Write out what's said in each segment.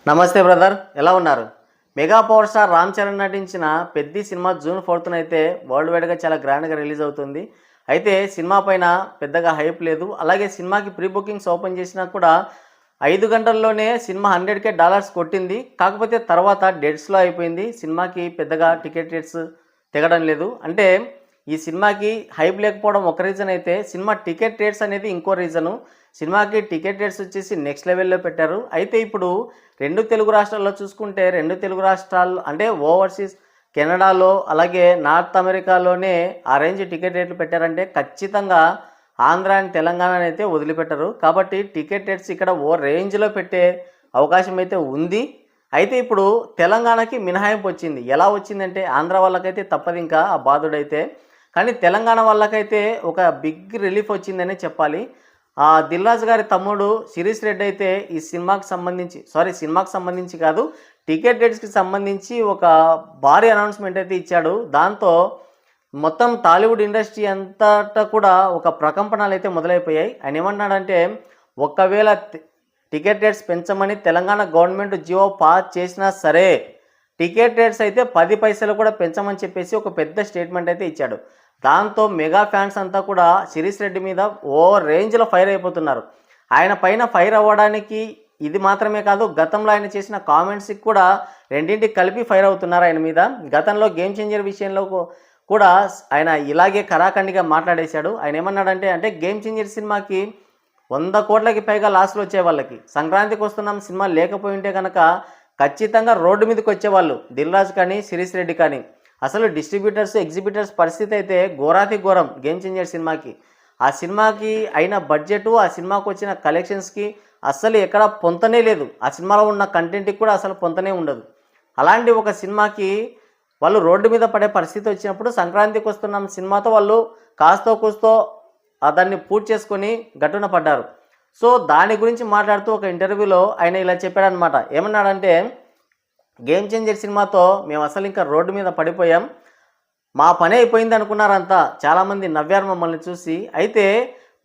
నమస్తే బ్రదర్, ఎలా ఉన్నారు? Mega power star Ram Charan నటించిన పెద్ది సినిమా జూన్ 4th అయితే వరల్డ్ వైడ్గా చాలా గ్రాండ్గా రిలీజ్ అవుతుంది. అయితే సినిమా పైన పెద్దగా హైప్ లేదు. అలాగే సినిమాకి ప్రీ బుకింగ్స్ ఓపెన్ చేసినా కూడా 5 గంటల్లోనే సినిమా $100,000 కొట్టింది. కాకపోతే తర్వాత డెడ్స్లో అయిపోయింది. సినిమాకి పెద్దగా టికెట్ రేట్స్ తెగడం లేదు. అంటే ఈ సినిమాకి హైప్ లేకపోవడం ఒక రీజన్ అయితే, సినిమా టికెట్ రేట్స్ అనేది ఇంకో రీజను. సినిమాకి టికెట్ రేట్స్ వచ్చేసి నెక్స్ట్ లెవెల్లో పెట్టారు. అయితే ఇప్పుడు రెండు తెలుగు రాష్ట్రాల్లో చూసుకుంటే, రెండు తెలుగు రాష్ట్రాలు అంటే ఓవర్సీస్ కెనడాలో అలాగే నార్త్ అమెరికాలోనే ఆ రేంజ్ టికెట్ రేట్లు పెట్టారంటే ఖచ్చితంగా ఆంధ్ర అండ్ తెలంగాణని అయితే వదిలిపెట్టరు. కాబట్టి టికెట్ రేట్స్ ఇక్కడ ఓ రేంజ్లో పెట్టే అవకాశం అయితే ఉంది. అయితే ఇప్పుడు తెలంగాణకి మినహాయింపు వచ్చింది. ఎలా వచ్చిందంటే, ఆంధ్ర వాళ్ళకైతే తప్పదు ఇంకా ఆ బాధుడైతే, కానీ తెలంగాణ వాళ్ళకైతే ఒక బిగ్ రిలీఫ్ వచ్చిందనే చెప్పాలి. దిల్ రాజు గారి తమ్ముడు శిరీష్ రెడ్డి అయితే ఈ సినిమాకి సంబంధించి కాదు, టికెట్ రేట్స్కి సంబంధించి ఒక భారీ అనౌన్స్మెంట్ అయితే ఇచ్చాడు. దాంతో మొత్తం టాలీవుడ్ ఇండస్ట్రీ అంతటా కూడా ఒక ప్రకంపనలు అయితే మొదలైపోయాయి. ఆయన ఏమన్నాడంటే, ఒకవేళ టికెట్ రేట్స్ పెంచమని తెలంగాణ గవర్నమెంట్ జియో పాస్ చేసినా సరే టికెట్ రేట్స్ అయితే 10 పైసలు కూడా పెంచమని చెప్పేసి ఒక పెద్ద స్టేట్మెంట్ అయితే ఇచ్చాడు. దాంతో మెగా ఫ్యాన్స్ అంతా కూడా శిరీష్ రెడ్డి మీద ఓ రేంజ్లో ఫైర్ అయిపోతున్నారు. ఆయన పైన ఫైర్ అవ్వడానికి ఇది మాత్రమే కాదు, గతంలో ఆయన చేసిన కామెంట్స్కి కూడా రెండింటికి కలిపి ఫైర్ అవుతున్నారు ఆయన మీద. గతంలో గేమ్ చేంజర్ విషయంలో కూడా ఆయన ఇలాగే కరాఖండిగా మాట్లాడేశాడు. ఆయన ఏమన్నాడంటే, అంటే గేమ్ చేంజర్ సినిమాకి 100 కోట్లకి పైగా లాస్లు వచ్చే వాళ్ళకి, సంక్రాంతికి వస్తున్నాం సినిమా లేకపోయి ఉంటే కనుక ఖచ్చితంగా రోడ్డు మీదకి వచ్చేవాళ్ళు దిల్ రాజు కానీ శిరీష్ రెడ్డి కానీ. అసలు డిస్ట్రిబ్యూటర్స్ ఎగ్జిబిటర్స్ పరిస్థితి అయితే ఘోరాతి ఘోరం గేమ్ చేంజర్ సినిమాకి. ఆ సినిమాకి అయిన బడ్జెట్, ఆ సినిమాకి వచ్చిన కలెక్షన్స్కి అస్సలు ఎక్కడ పొంతనే లేదు. ఆ సినిమాలో ఉన్న కంటెంట్కి కూడా అసలు పొంతనే ఉండదు. అలాంటి ఒక సినిమాకి వాళ్ళు రోడ్డు మీద పడే పరిస్థితి వచ్చినప్పుడు, సంక్రాంతికి వస్తున్నాం సినిమాతో వాళ్ళు కాస్తో కూస్తో దాన్ని పూర్తి చేసుకొని గట్టున పడ్డారు. సో దాని గురించి మాట్లాడుతూ ఒక ఇంటర్వ్యూలో ఆయన ఇలా చెప్పాడనమాట. ఏమన్నాడంటే, గేమ్ చేంజర్ సినిమాతో మేము అసలు ఇంకా రోడ్డు మీద పడిపోయాం, మా పని అయిపోయింది అనుకున్నారంతా, చాలామంది నవ్వారు మమ్మల్ని చూసి. అయితే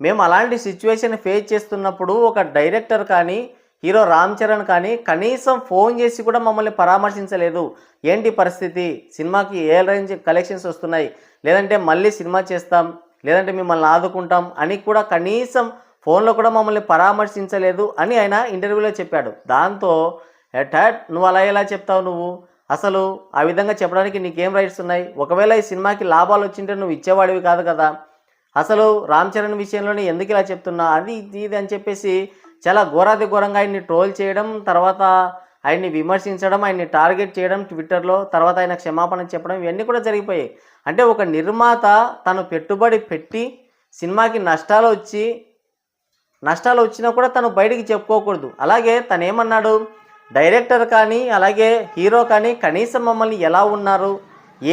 మేము అలాంటి సిచ్యువేషన్ ఫేస్ చేస్తున్నప్పుడు ఒక డైరెక్టర్ కానీ హీరో రామ్ చరణ్ కానీ కనీసం ఫోన్ చేసి కూడా మమ్మల్ని పరామర్శించలేదు. ఏంటి పరిస్థితి, సినిమాకి ఏ రేంజ్ కలెక్షన్స్ వస్తున్నాయి, లేదంటే మళ్ళీ సినిమా చేస్తాం, లేదంటే మిమ్మల్ని ఆదుకుంటాం అని కూడా కనీసం ఫోన్లో కూడా మమ్మల్ని పరామర్శించలేదు అని ఆయన ఇంటర్వ్యూలో చెప్పాడు. దాంతో నువ్వు అలా ఎలా చెప్తావు, నువ్వు అసలు ఆ విధంగా చెప్పడానికి నీకేం రైట్స్ ఉన్నాయి? ఒకవేళ ఈ సినిమాకి లాభాలు వచ్చింటే నువ్వు ఇచ్చేవాడివి కాదు కదా, అసలు రామ్ చరణ్ విషయంలోనే ఎందుకు ఇలా చెప్తున్నా, అది ఇది అని చెప్పేసి చాలా ఘోరాతి ఘోరంగా ఆయన్ని ట్రోల్ చేయడం, తర్వాత ఆయన్ని విమర్శించడం, ఆయన్ని టార్గెట్ చేయడం ట్విట్టర్లో, తర్వాత ఆయన క్షమాపణ చెప్పడం, ఇవన్నీ కూడా జరిగిపోయాయి. అంటే ఒక నిర్మాత తను పెట్టుబడి పెట్టి సినిమాకి నష్టాలు వచ్చినా కూడా తను బయటికి చెప్పుకోకూడదు. అలాగే తను ఏమన్నాడు, డైరెక్టర్ కానీ అలాగే హీరో కానీ కనీసం మమ్మల్ని ఎలా ఉన్నారు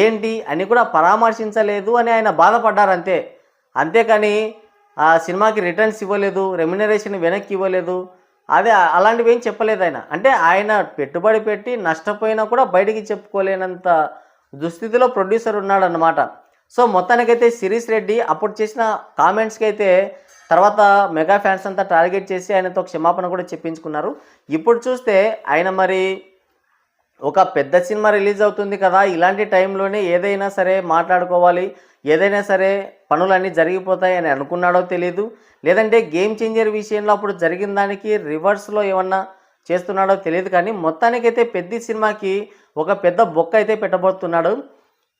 ఏంటి అని కూడా పరామర్శించలేదు అని ఆయన బాధపడ్డారు అంతే. అంతేకాని ఆ సినిమాకి రిటర్న్స్ ఇవ్వలేదు, రెమ్యునరేషన్ వెనక్కి ఇవ్వలేదు, అదే అలాంటివి ఏం చెప్పలేదు ఆయన. అంటే ఆయన పెట్టుబడి పెట్టి నష్టపోయినా కూడా బయటికి చెప్పుకోలేనంత దుస్థితిలో ప్రొడ్యూసర్ ఉన్నాడన్నమాట. సో మొత్తానికైతే శిరీష్ రెడ్డి అప్పుడు చేసిన కామెంట్స్కి అయితే తర్వాత మెగా ఫ్యాన్స్ అంతా టార్గెట్ చేసి ఆయనతో క్షమాపణ కూడా చెప్పించుకున్నారు. ఇప్పుడు చూస్తే ఆయన మరి ఒక పెద్ద సినిమా రిలీజ్ అవుతుంది కదా, ఇలాంటి టైంలోనే ఏదైనా సరే మాట్లాడుకోవాలి, ఏదైనా సరే పనులన్నీ జరిగిపోతాయి అని అనుకున్నాడో తెలియదు, లేదంటే గేమ్ చేంజర్ విషయంలో అప్పుడు జరిగిన దానికి రివర్స్లో ఏమన్నా చేస్తున్నాడో తెలియదు. కానీ మొత్తానికైతే పెద్ద సినిమాకి ఒక పెద్ద బొక్క అయితే పెట్టబోతున్నాడు.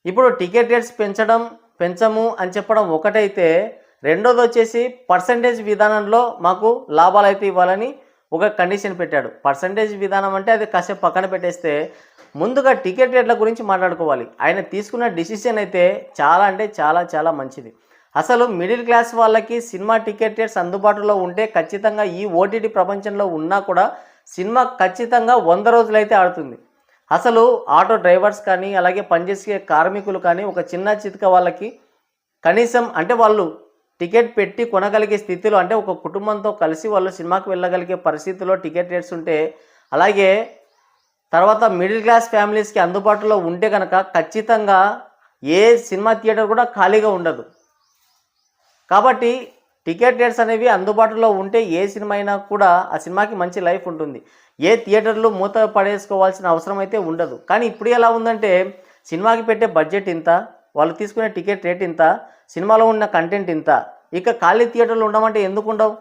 ఇప్పుడు టికెట్ రేట్స్ పెంచము అని చెప్పడం ఒకటైతే, రెండోది వచ్చేసి పర్సంటేజ్ విధానంలో మాకు లాభాలు అయితే ఇవ్వాలని ఒక కండిషన్ పెట్టాడు. పర్సంటేజ్ విధానం అంటే అది కాసేపు పక్కన పెట్టేస్తే, ముందుగా టికెట్ రేట్ల గురించి మాట్లాడుకోవాలి. ఆయన తీసుకున్న డిసిషన్ అయితే చాలా అంటే చాలా చాలా మంచిది. అసలు మిడిల్ క్లాస్ వాళ్ళకి సినిమా టికెట్ రేట్స్ అందుబాటులో ఉంటే ఖచ్చితంగా ఈ ఓటీటీ ప్రపంచంలో ఉన్నా కూడా సినిమా ఖచ్చితంగా 100 రోజులు అయితే ఆడుతుంది. అసలు ఆటో డ్రైవర్స్ కానీ అలాగే పనిచేసే కార్మికులు కానీ ఒక చిన్న చితక వాళ్ళకి కనీసం అంటే వాళ్ళు టికెట్ పెట్టి కొనగలిగే స్థితిలో, అంటే ఒక కుటుంబంతో కలిసి వాళ్ళు సినిమాకి వెళ్ళగలిగే పరిస్థితిలో టికెట్ రేట్స్ ఉంటే, అలాగే తర్వాత మిడిల్ క్లాస్ ఫ్యామిలీస్కి అందుబాటులో ఉంటే కనుక ఖచ్చితంగా ఏ సినిమా థియేటర్ కూడా ఖాళీగా ఉండదు. కాబట్టి టికెట్ రేట్స్ అనేవి అందుబాటులో ఉంటే ఏ సినిమా అయినా కూడా ఆ సినిమాకి మంచి లైఫ్ ఉంటుంది. ఏ థియేటర్లు మూత పడేసుకోవాల్సిన అవసరం అయితే ఉండదు. కానీ ఇప్పుడు ఎలా ఉందంటే సినిమాకి పెట్టే బడ్జెట్ ఇంత, వాళ్ళు తీసుకునే టికెట్ రేట్ ఇంత, సినిమాలో ఉన్న కంటెంట్ ఇంత. ఇక ఖాళీ థియేటర్లు ఉండమంటే ఎందుకు ఉండవు?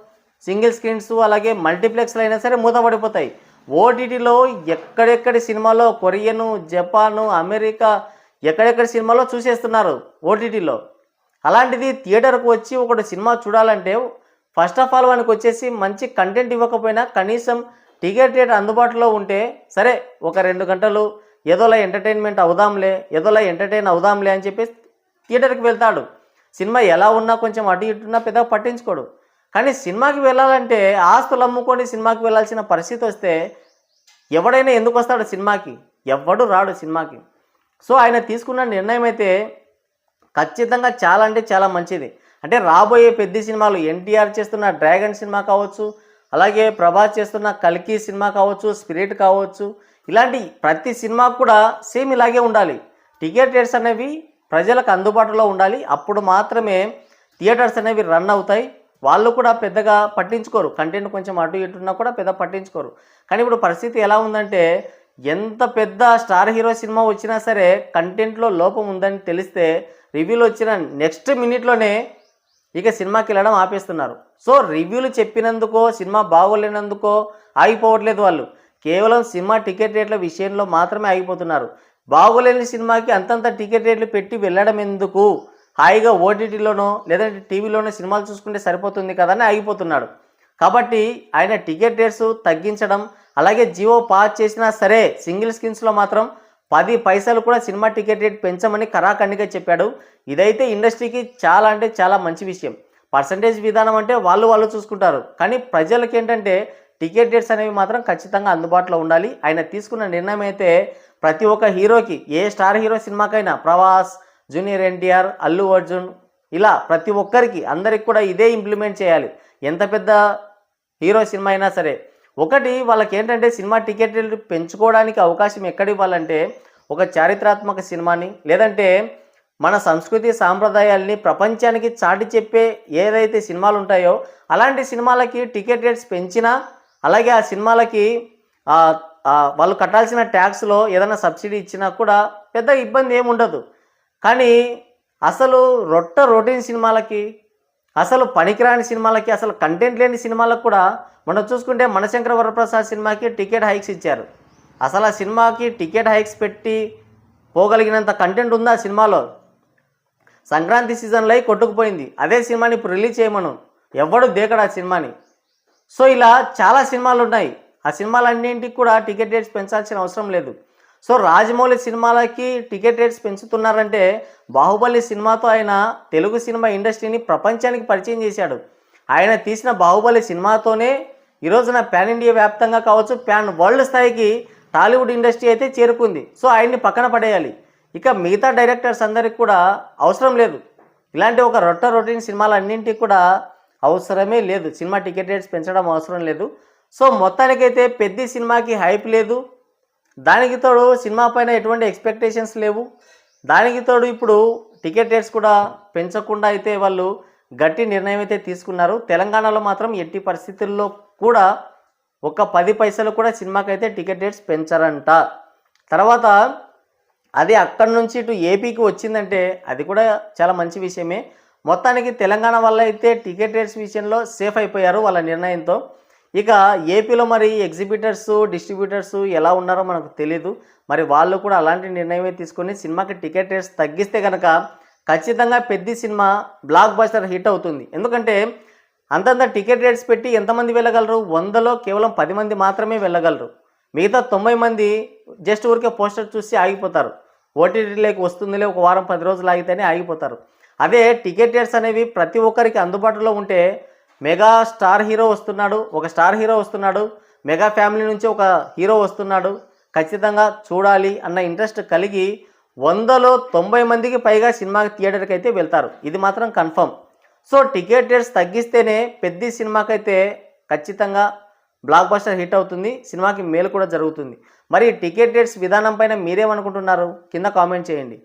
సింగిల్ స్క్రీన్స్ అలాగే మల్టీప్లెక్స్లు అయినా సరే మూతపడిపోతాయి. ఓటీటీలో ఎక్కడెక్కడి సినిమాలో కొరియను, జపాను, అమెరికా ఎక్కడెక్కడి సినిమాలో చూసేస్తున్నారు ఓటీటీలో. అలాంటిది థియేటర్కు వచ్చి ఒకటి సినిమా చూడాలంటే ఫస్ట్ ఆఫ్ ఆల్ వానికి వచ్చేసి మంచి కంటెంట్ ఇవ్వకపోయినా కనీసం టికెట్ రేట్ అందుబాటులో ఉంటే సరే, ఒక 2 గంటలు ఏదోలా ఎంటర్టైన్మెంట్ అవుదాంలే, ఏదోలా ఎంటర్టైన్ అవుదాంలే అని చెప్పేసి థియేటర్కి వెళ్తాడు. సినిమా ఎలా ఉన్నా కొంచెం అటు ఇటున్నా పెద్దగా పట్టించుకోడు. కానీ సినిమాకి వెళ్ళాలంటే ఆస్తులు అమ్ముకొని సినిమాకి వెళ్ళాల్సిన పరిస్థితి వస్తే ఎవడైనా ఎందుకు వస్తాడు సినిమాకి? ఎవ్వడు రాడు సినిమాకి. సో ఆయన తీసుకున్న నిర్ణయం అయితే ఖచ్చితంగా చాలా అంటే చాలా మంచిది. అంటే రాబోయే పెద్ద సినిమాలు ఎన్టీఆర్ చేస్తున్న డ్రాగన్ సినిమా కావచ్చు, అలాగే ప్రభాస్ చేస్తున్న కల్కి సినిమా కావచ్చు, స్పిరిట్ కావచ్చు, ఇలాంటి ప్రతి సినిమా కూడా సేమ్ ఇలాగే ఉండాలి. టికెట్ రేట్స్ అనేవి ప్రజలకు అందుబాటులో ఉండాలి. అప్పుడు మాత్రమే థియేటర్స్ అనేవి రన్ అవుతాయి. వాళ్ళు కూడా పెద్దగా పట్టించుకోరు. కంటెంట్ కొంచెం అటు ఇటున్నా కూడా పెద్ద పట్టించుకోరు. కానీ ఇప్పుడు పరిస్థితి ఎలా ఉందంటే ఎంత పెద్ద స్టార్ హీరో సినిమా వచ్చినా సరే కంటెంట్లో లోపం ఉందని తెలిస్తే రివ్యూలు వచ్చిన నెక్స్ట్ మినిట్లోనే ఇక సినిమాకి వెళ్ళడం ఆపేస్తున్నారు. సో రివ్యూలు చెప్పినందుకో సినిమా బాగోలేనందుకో ఆగిపోవట్లేదు వాళ్ళు. కేవలం సినిమా టికెట్ రేట్ల విషయంలో మాత్రమే ఆగిపోతున్నారు. బాగోలేని సినిమాకి అంతంత టికెట్ రేట్లు పెట్టి వెళ్ళడం ఎందుకు? హాయిగా ఓటీటీలోనో లేదంటే టీవీలోనో సినిమాలు చూసుకుంటే సరిపోతుంది కదా అని ఆగిపోతున్నాడు. కాబట్టి ఆయన టికెట్ రేట్స్ తగ్గించడం, అలాగే జియో పాస్ చేసినా సరే సింగిల్ స్క్రీన్స్లో మాత్రం 10 పైసలు కూడా సినిమా టికెట్ రేట్ పెంచమని కరాఖండిగా చెప్పాడు. ఇదైతే ఇండస్ట్రీకి చాలా అంటే చాలా మంచి విషయం. పర్సంటేజ్ విధానం అంటే వాళ్ళు చూసుకుంటారు. కానీ ప్రజలకి ఏంటంటే టికెట్ రేట్స్ అనేవి మాత్రం ఖచ్చితంగా అందుబాటులో ఉండాలి. ఆయన తీసుకున్న నిర్ణయం అయితే ప్రతి ఒక్క హీరోకి, ఏ స్టార్ హీరో సినిమాకైనా ప్రభాస్, జూనియర్ ఎన్టీఆర్, అల్లు అర్జున్, ఇలా ప్రతి ఒక్కరికి అందరికి కూడా ఇదే ఇంప్లిమెంట్ చేయాలి. ఎంత పెద్ద హీరో సినిమా అయినా సరే. ఒకటి వాళ్ళకి ఏంటంటే సినిమా టికెట్ రేట్లు పెంచుకోవడానికి అవకాశం ఎక్కడ ఇవ్వాలంటే ఒక చారిత్రాత్మక సినిమాని, లేదంటే మన సంస్కృతి సాంప్రదాయాల్ని ప్రపంచానికి చాటి చెప్పే ఏదైతే సినిమాలు ఉంటాయో అలాంటి సినిమాలకి టికెట్ రేట్స్ పెంచినా, అలాగే ఆ సినిమాలకి వాళ్ళు కట్టాల్సిన ట్యాక్స్లో ఏదైనా సబ్సిడీ ఇచ్చినా కూడా పెద్ద ఇబ్బంది ఏమి ఉండదు. కానీ అసలు రొటీన్ సినిమాలకి, అసలు పనికిరాని సినిమాలకి, అసలు కంటెంట్ లేని సినిమాలకు కూడా మనం చూసుకుంటే మనశంకర వరప్రసాద్ సినిమాకి టికెట్ హైక్స్ ఇచ్చారు. అసలు ఆ సినిమాకి టికెట్ హైక్స్ పెట్టి పోగలిగినంత కంటెంట్ ఉందా సినిమాలో? సంక్రాంతి సీజన్లో కొట్టుకుపోయింది. అదే సినిమాని ఇప్పుడు రిలీజ్ చేయమను, ఎవడు దేకడు ఆ సినిమాని. సో ఇలా చాలా సినిమాలు ఉన్నాయి. ఆ సినిమాలన్నింటికి కూడా టికెట్ రేట్స్ పెంచాల్సిన అవసరం లేదు. సో రాజమౌళి సినిమాలకి టికెట్ రేట్స్ పెంచుతున్నారంటే బాహుబలి సినిమాతో ఆయన తెలుగు సినిమా ఇండస్ట్రీని ప్రపంచానికి పరిచయం చేశాడు. ఆయన తీసిన బాహుబలి సినిమాతోనే ఈరోజున ప్యాన్ ఇండియా వ్యాప్తంగా కావచ్చు, ప్యాన్ వరల్డ్ స్థాయికి టాలీవుడ్ ఇండస్ట్రీ అయితే చేరుకుంది. సో ఆయన్ని పక్కన పడేయాలి. ఇక మిగతా డైరెక్టర్స్ అందరికి కూడా అవసరం లేదు. ఇలాంటి ఒక రొటీన్ సినిమాలు అన్నింటికి కూడా అవసరమే లేదు. సినిమా టికెట్ రేట్స్ పెంచడం అవసరం లేదు. సో మొత్తానికైతే పెద్ద సినిమాకి హైప్ లేదు. దానికి తోడు సినిమా పైన ఎటువంటి ఎక్స్పెక్టేషన్స్ లేవు. దానికి తోడు ఇప్పుడు టికెట్ రేట్స్ కూడా పెంచకుండా అయితే వాళ్ళు గట్టి నిర్ణయం అయితే తీసుకున్నారు. తెలంగాణలో మాత్రం ఎట్టి పరిస్థితుల్లో కూడా ఒక్క 10 పైసలు కూడా సినిమాకైతే టికెట్ రేట్స్ పెంచరంట. తర్వాత అది అక్కడి నుంచి ఇటు ఏపీకి వచ్చిందంటే అది కూడా చాలా మంచి విషయమే. మొత్తానికి తెలంగాణ వల్ల అయితే టికెట్ రేట్స్ విషయంలో సేఫ్ అయిపోయారు వాళ్ళ నిర్ణయంతో. ఇక ఏపీలో మరి ఎగ్జిబిటర్స్, డిస్ట్రిబ్యూటర్స్ ఎలా ఉన్నారో మనకు తెలీదు. మరి వాళ్ళు కూడా అలాంటి నిర్ణయమే తీసుకొని సినిమాకి టికెట్ రేట్స్ తగ్గిస్తే కనుక ఖచ్చితంగా పెద్ద సినిమా బ్లాక్ బస్టర్ హిట్ అవుతుంది. ఎందుకంటే అంతంత టికెట్ రేట్స్ పెట్టి ఎంతమంది వెళ్ళగలరు? 100లో కేవలం 10 మంది మాత్రమే వెళ్ళగలరు. మిగతా 90 మంది జస్ట్ ఊరికే పోస్టర్ చూసి ఆగిపోతారు. ఓటీటీలోకి వస్తుందిలే, ఒక వారం 10 రోజులు ఆగితేనే ఆగిపోతారు. అదే టికెట్ రేట్స్ అనేవి ప్రతి ఒక్కరికి అందుబాటులో ఉంటే మెగా స్టార్ హీరో వస్తున్నాడు, ఒక స్టార్ హీరో వస్తున్నాడు, మెగా ఫ్యామిలీ నుంచి ఒక హీరో వస్తున్నాడు, ఖచ్చితంగా చూడాలి అన్న ఇంట్రెస్ట్ కలిగి 100లో 90 మందికి పైగా సినిమా థియేటర్కి అయితే వెళ్తారు. ఇది మాత్రం కన్ఫర్మ్. సో టికెట్ రేట్స్ తగ్గిస్తేనే పెద్ద సినిమాకైతే ఖచ్చితంగా బ్లాక్ బస్టర్ హిట్ అవుతుంది. సినిమాకి మేలు కూడా జరుగుతుంది. మరి టికెట్ రేట్స్ విధానం పైన మీరేమనుకుంటున్నారు? కింద కామెంట్ చేయండి.